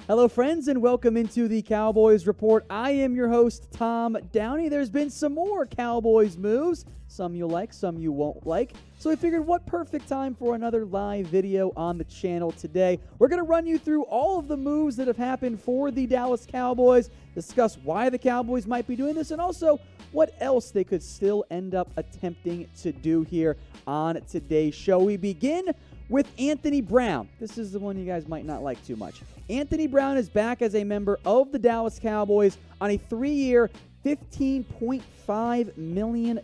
Hello, friends, and welcome into the Cowboys Report. I am your host, Tom Downey. There's been some more Cowboys moves. Some you'll like, some you won't like. So we figured what perfect time for another live video on the channel today. We're going to run you through all of the moves that have happened for the Dallas Cowboys, discuss why the Cowboys might be doing this, and also what else they could still end up attempting to do here on today's show. We begin with Anthony Brown. This is the one you guys might not like too much. Anthony Brown is back as a member of the Dallas Cowboys on a 3-year, $15.5 million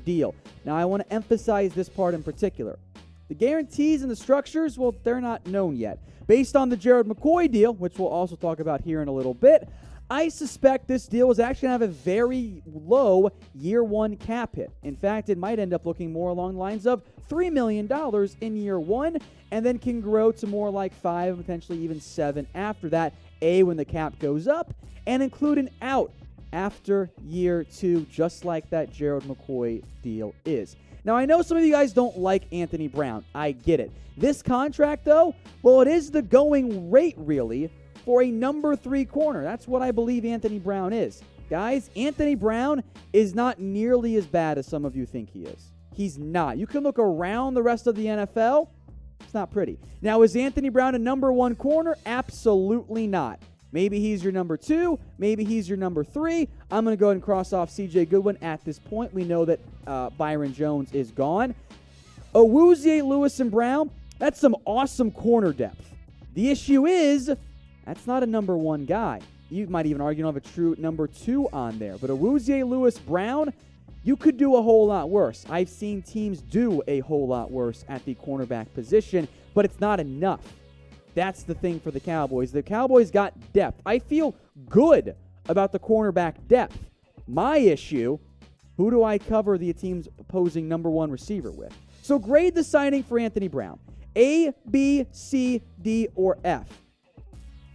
deal. Now, I want to emphasize this part in particular. The guarantees and the structures, well, they're not known yet. Based on the Gerald McCoy deal, which we'll also talk about here in a little bit, I suspect this deal is actually going to have a very low year one cap hit. In fact, it might end up looking more along the lines of $3 million in year one, and then can grow to more like 5, potentially even 7 after that, when the cap goes up, and include an out after year 2, just like that Gerald McCoy deal is. Now, I know some of you guys don't like Anthony Brown. I get it. This contract, though, well, it is the going rate, really, for a number 3 corner. That's what I believe Anthony Brown is. Guys, Anthony Brown is not nearly as bad as some of you think he is. He's not. You can look around the rest of the NFL. It's not pretty. Now, is Anthony Brown a number 1 corner? Absolutely not. Maybe he's your number 2. Maybe he's your number 3. I'm going to go ahead and cross off C.J. Goodwin at this point. We know that Byron Jones is gone. Awuzie, Lewis, and Brown, that's some awesome corner depth. The issue is that's not a number 1 guy. You might even argue you don't have a true number 2 on there. But Awuzie, Lewis, Brown, you could do a whole lot worse. I've seen teams do a whole lot worse at the cornerback position, but it's not enough. That's the thing for the Cowboys. The Cowboys got depth. I feel good about the cornerback depth. My issue, who do I cover the team's opposing number 1 receiver with? So grade the signing for Anthony Brown. A, B, C, D, or F.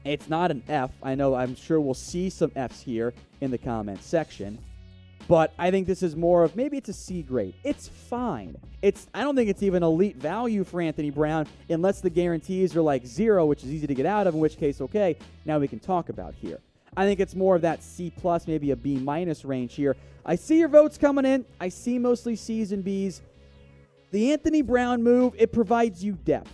It's not an F. I know, I'm sure we'll see some Fs here in the comments section. But I think this is more of, maybe it's a C grade. It's fine. I don't think it's even elite value for Anthony Brown unless the guarantees are like 0, which is easy to get out of, in which case, okay, now we can talk about here. I think it's more of that C+, maybe a B- range here. I see your votes coming in. I see mostly C's and B's. The Anthony Brown move, it provides you depth.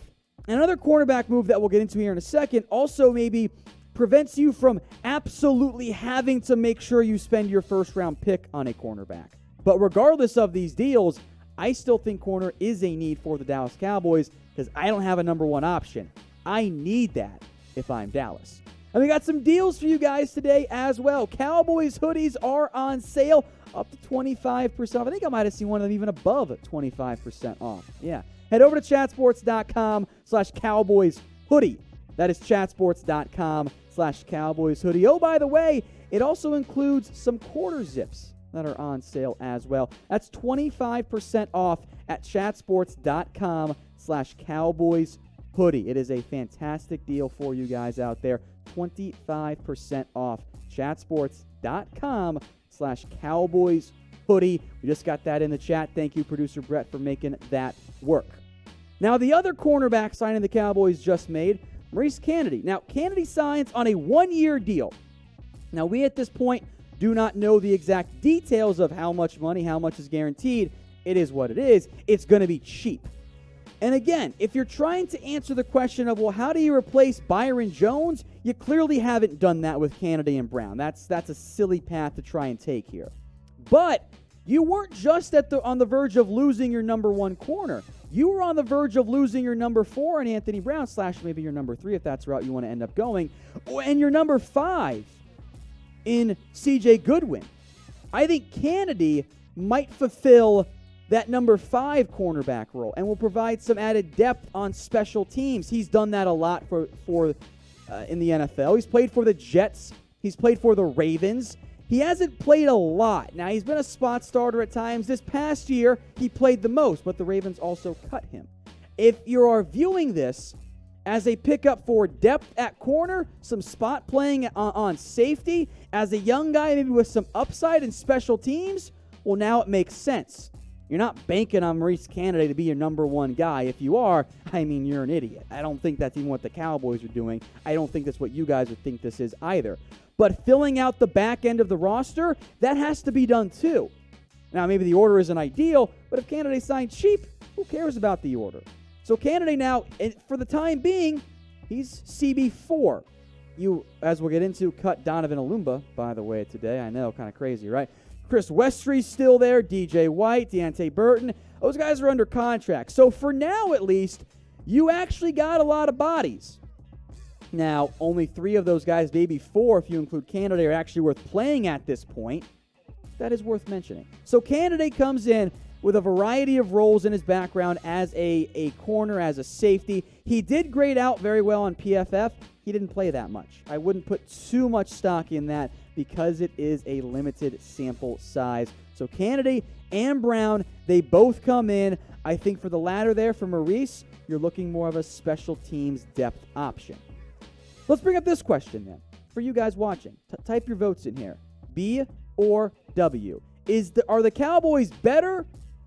Another cornerback move that we'll get into here in a second also maybe prevents you from absolutely having to make sure you spend your first-round pick on a cornerback. But regardless of these deals, I still think corner is a need for the Dallas Cowboys because I don't have a number 1 option. I need that if I'm Dallas. And we got some deals for you guys today as well. Cowboys hoodies are on sale up to 25% off. I think I might have seen one of them even above 25% off. Yeah. Head over to chatsports.com/Cowboys hoodie. That is chatsports.com/Cowboys hoodie. Oh, by the way, it also includes some quarter zips that are on sale as well. That's 25% off at chatsports.com/Cowboys hoodie. It is a fantastic deal for you guys out there. 25% off chatsports.com/Cowboys hoodie. We just got that in the chat. Thank you, producer Brett, for making that work. Now, the other cornerback signing the Cowboys just made, Maurice Canady. Now, Canady signs on a 1-year deal. Now, we at this point do not know the exact details of how much money, how much is guaranteed. It is what it is. It's going to be cheap. And again, if you're trying to answer the question of, well, how do you replace Byron Jones? You clearly haven't done that with Canady and Brown. That's a silly path to try and take here. But you weren't just on the verge of losing your number 1 corner. You were on the verge of losing your number 4 in Anthony Brown, / maybe your number 3 if that's the route you want to end up going, and your number 5 in C.J. Goodwin. I think Canady might fulfill that number 5 cornerback role and will provide some added depth on special teams. He's done that a lot for in the NFL. He's played for the Jets. He's played for the Ravens. He hasn't played a lot. Now, he's been a spot starter at times. This past year, he played the most, but the Ravens also cut him. If you are viewing this as a pickup for depth at corner, some spot playing on safety, as a young guy maybe with some upside in special teams, well, now it makes sense. You're not banking on Maurice Canady to be your number one guy. If you are, I mean, you're an idiot. I don't think that's even what the Cowboys are doing. I don't think that's what you guys would think this is either. But filling out the back end of the roster, that has to be done too. Now, maybe the order isn't ideal, but if Canady signed cheap, who cares about the order? So Canady now, for the time being, he's CB4. You, as we'll get into, cut Donovan Olumba, by the way, today. I know, kind of crazy, right? Chris Westry's still there, DJ White, Deontay Burton. Those guys are under contract. So for now, at least, you actually got a lot of bodies. Now, only 3 of those guys, maybe 4 if you include Canady, are actually worth playing at this point. That is worth mentioning. So Canady comes in with a variety of roles in his background as a corner, as a safety. He did grade out very well on PFF. He didn't play that much. I wouldn't put too much stock in that because it is a limited sample size. So Canady and Brown, they both come in. I think for the latter there, for Maurice, you're looking more of a special teams depth option. Let's bring up this question then. For you guys watching, type your votes in here. B or W. Are the Cowboys better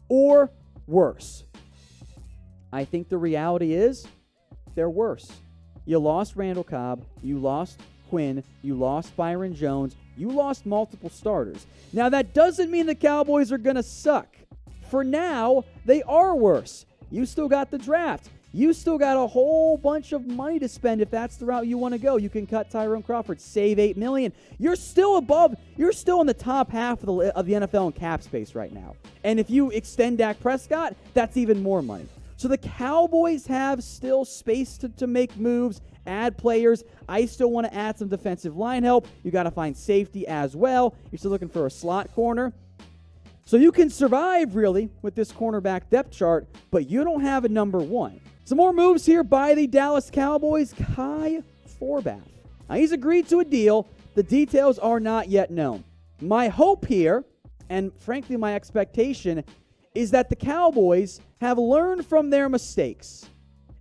or worse? I think the reality is they're worse. You lost Randall Cobb, you lost Quinn, you lost Byron Jones, you lost multiple starters. Now, that doesn't mean the Cowboys are going to suck. For now, they are worse. You still got the draft. You still got a whole bunch of money to spend if that's the route you want to go. You can cut Tyrone Crawford, save $8 million. You're still in the top half of the NFL in cap space right now. And if you extend Dak Prescott, that's even more money. So the Cowboys have still space to make moves, add players. I still want to add some defensive line help. You got to find safety as well. You're still looking for a slot corner. So you can survive, really, with this cornerback depth chart, but you don't have a number one. Some more moves here by the Dallas Cowboys. Kai Forbath. Now, he's agreed to a deal. The details are not yet known. My hope here, and frankly my expectation, is that the Cowboys have learned from their mistakes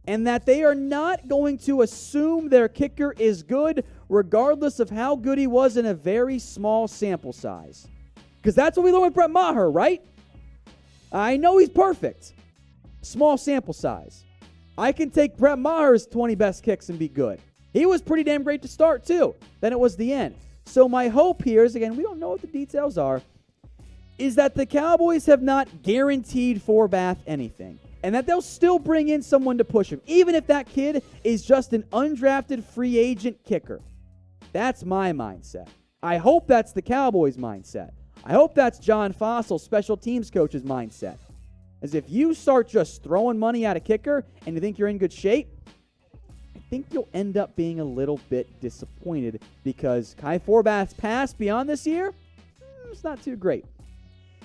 and that they are not going to assume their kicker is good regardless of how good he was in a very small sample size. Because that's what we learned with Brett Maher, right? I know he's perfect. Small sample size. I can take Brett Maher's 20 best kicks and be good. He was pretty damn great to start, too. Then it was the end. So my hope here is, again, we don't know what the details are, is that the Cowboys have not guaranteed Forbath anything, and that they'll still bring in someone to push him, even if that kid is just an undrafted free agent kicker. That's my mindset. I hope that's the Cowboys' mindset. I hope that's John Fossil, special teams coach's mindset. As if you start just throwing money at a kicker and you think you're in good shape, I think you'll end up being a little bit disappointed because Kai Forbath's past beyond this year, it's not too great.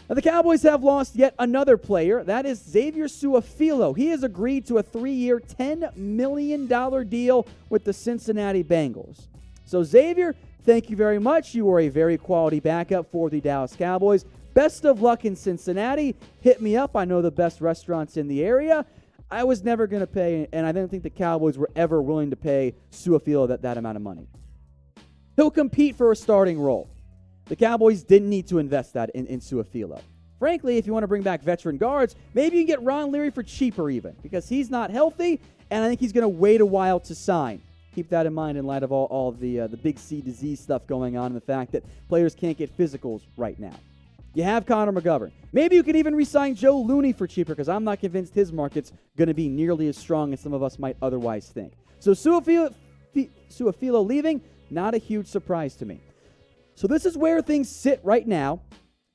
Now, the Cowboys have lost yet another player. That is Xavier Su'a-Filo. He has agreed to a 3-year, $10 million deal with the Cincinnati Bengals. So, Xavier, thank you very much. You are a very quality backup for the Dallas Cowboys. Best of luck in Cincinnati. Hit me up. I know the best restaurants in the area. I was never going to pay, and I didn't think the Cowboys were ever willing to pay Su'a-Filo that amount of money. He'll compete for a starting role. The Cowboys didn't need to invest that in Su'a-Filo. Frankly, if you want to bring back veteran guards, maybe you can get Ron Leary for cheaper even, because he's not healthy, and I think he's going to wait a while to sign. Keep that in mind in light of all the big C disease stuff going on and the fact that players can't get physicals right now. You have Connor McGovern. Maybe you can even re-sign Joe Looney for cheaper, because I'm not convinced his market's going to be nearly as strong as some of us might otherwise think. So Su'a-Filo leaving, not a huge surprise to me. So this is where things sit right now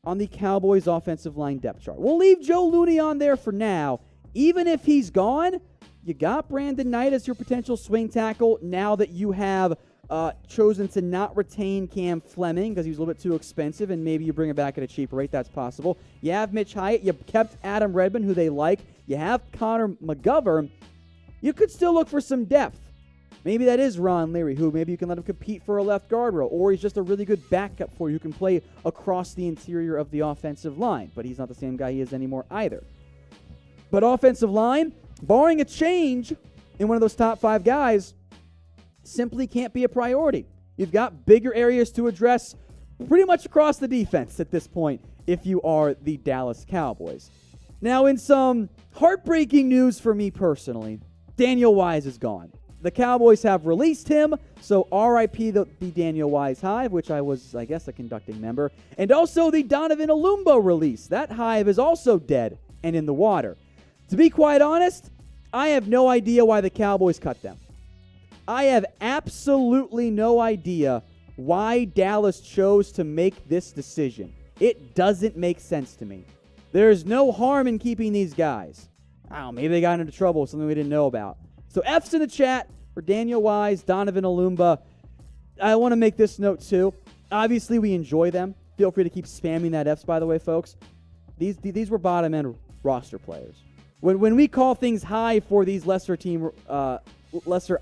on the Cowboys offensive line depth chart. We'll leave Joe Looney on there for now. Even if he's gone, you got Brandon Knight as your potential swing tackle now that you have chosen to not retain Cam Fleming because he was a little bit too expensive, and maybe you bring him back at a cheaper rate. That's possible. You have Mitch Hyatt. You kept Adam Redmond, who they like. You have Connor McGovern. You could still look for some depth. Maybe that is Ron Leary, who maybe you can let him compete for a left guard role, or he's just a really good backup for you who can play across the interior of the offensive line, but he's not the same guy he is anymore either. But offensive line, barring a change in one of those top 5 guys, simply can't be a priority. You've got bigger areas to address pretty much across the defense at this point if you are the Dallas Cowboys. Now, in some heartbreaking news for me personally, Daniel Wise is gone. The Cowboys have released him, so RIP the Daniel Wise Hive, which I was, I guess, a conducting member. And also the Donovan Olumba release. That hive is also dead and in the water. To be quite honest, I have no idea why the Cowboys cut them. I have absolutely no idea why Dallas chose to make this decision. It doesn't make sense to me. There's no harm in keeping these guys. I don't know, maybe they got into trouble, something we didn't know about. So F's in the chat for Daniel Wise, Donovan Olumba. I want to make this note too. Obviously, we enjoy them. Feel free to keep spamming that F's, by the way, folks. These were bottom-end roster players. When we call things high for these lesser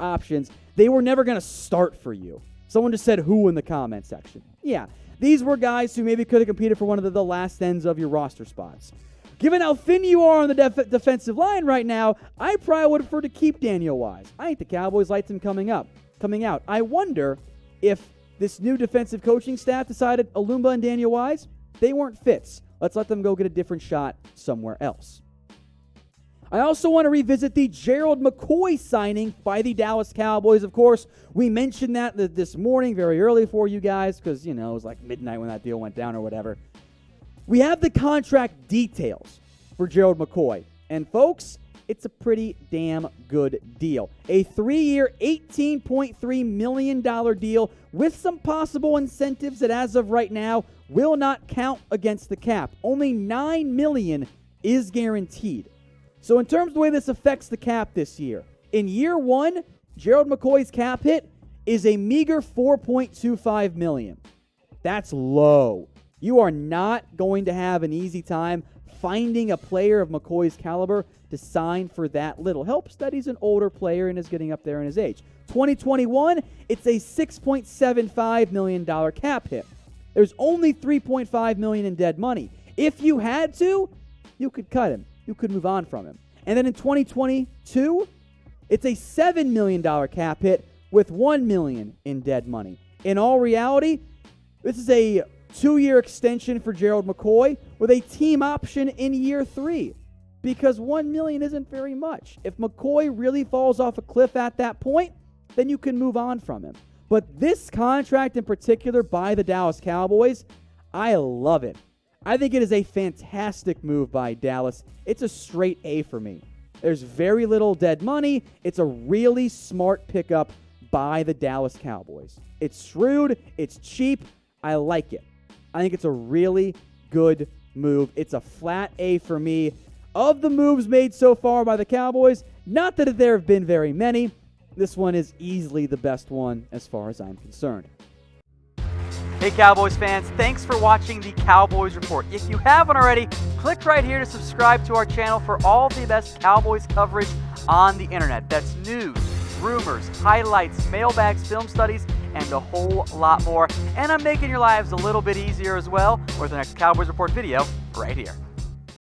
options, they were never going to start for you. Someone just said who in the comment section. Yeah, these were guys who maybe could have competed for one of the last ends of your roster spots. Given how thin you are on the defensive line right now, I probably would prefer to keep Daniel Wise. I think the Cowboys liked him coming out. I wonder if this new defensive coaching staff decided Olumba and Daniel Wise, they weren't fits. Let's let them go get a different shot somewhere else. I also want to revisit the Gerald McCoy signing by the Dallas Cowboys. Of course, we mentioned that this morning very early for you guys because, it was like midnight when that deal went down or whatever. We have the contract details for Gerald McCoy. And, folks, it's a pretty damn good deal. A 3-year, $18.3 million deal with some possible incentives that, as of right now, will not count against the cap. Only $9 million is guaranteed. So in terms of the way this affects the cap this year, in year one, Gerald McCoy's cap hit is a meager $4.25 million. That's low. You are not going to have an easy time finding a player of McCoy's caliber to sign for that little. Helps that he's an older player and is getting up there in his age. 2021, it's a $6.75 million cap hit. There's only $3.5 million in dead money. If you had to, you could cut him. You could move on from him. And then in 2022, it's a $7 million cap hit with $1 million in dead money. In all reality, this is a 2-year extension for Gerald McCoy with a team option in year 3 because $1 million isn't very much. If McCoy really falls off a cliff at that point, then you can move on from him. But this contract in particular by the Dallas Cowboys, I love it. I think it is a fantastic move by Dallas. It's a straight A for me. There's very little dead money. It's a really smart pickup by the Dallas Cowboys. It's shrewd. It's cheap. I like it. I think it's a really good move. It's a flat A for me. Of the moves made so far by the Cowboys, not that there have been very many, this one is easily the best one as far as I'm concerned. Hey Cowboys fans, thanks for watching the Cowboys Report. If you haven't already, click right here to subscribe to our channel for all the best Cowboys coverage on the internet. That's news, rumors, highlights, mailbags, film studies, and a whole lot more. And I'm making your lives a little bit easier as well with the next Cowboys Report video right here.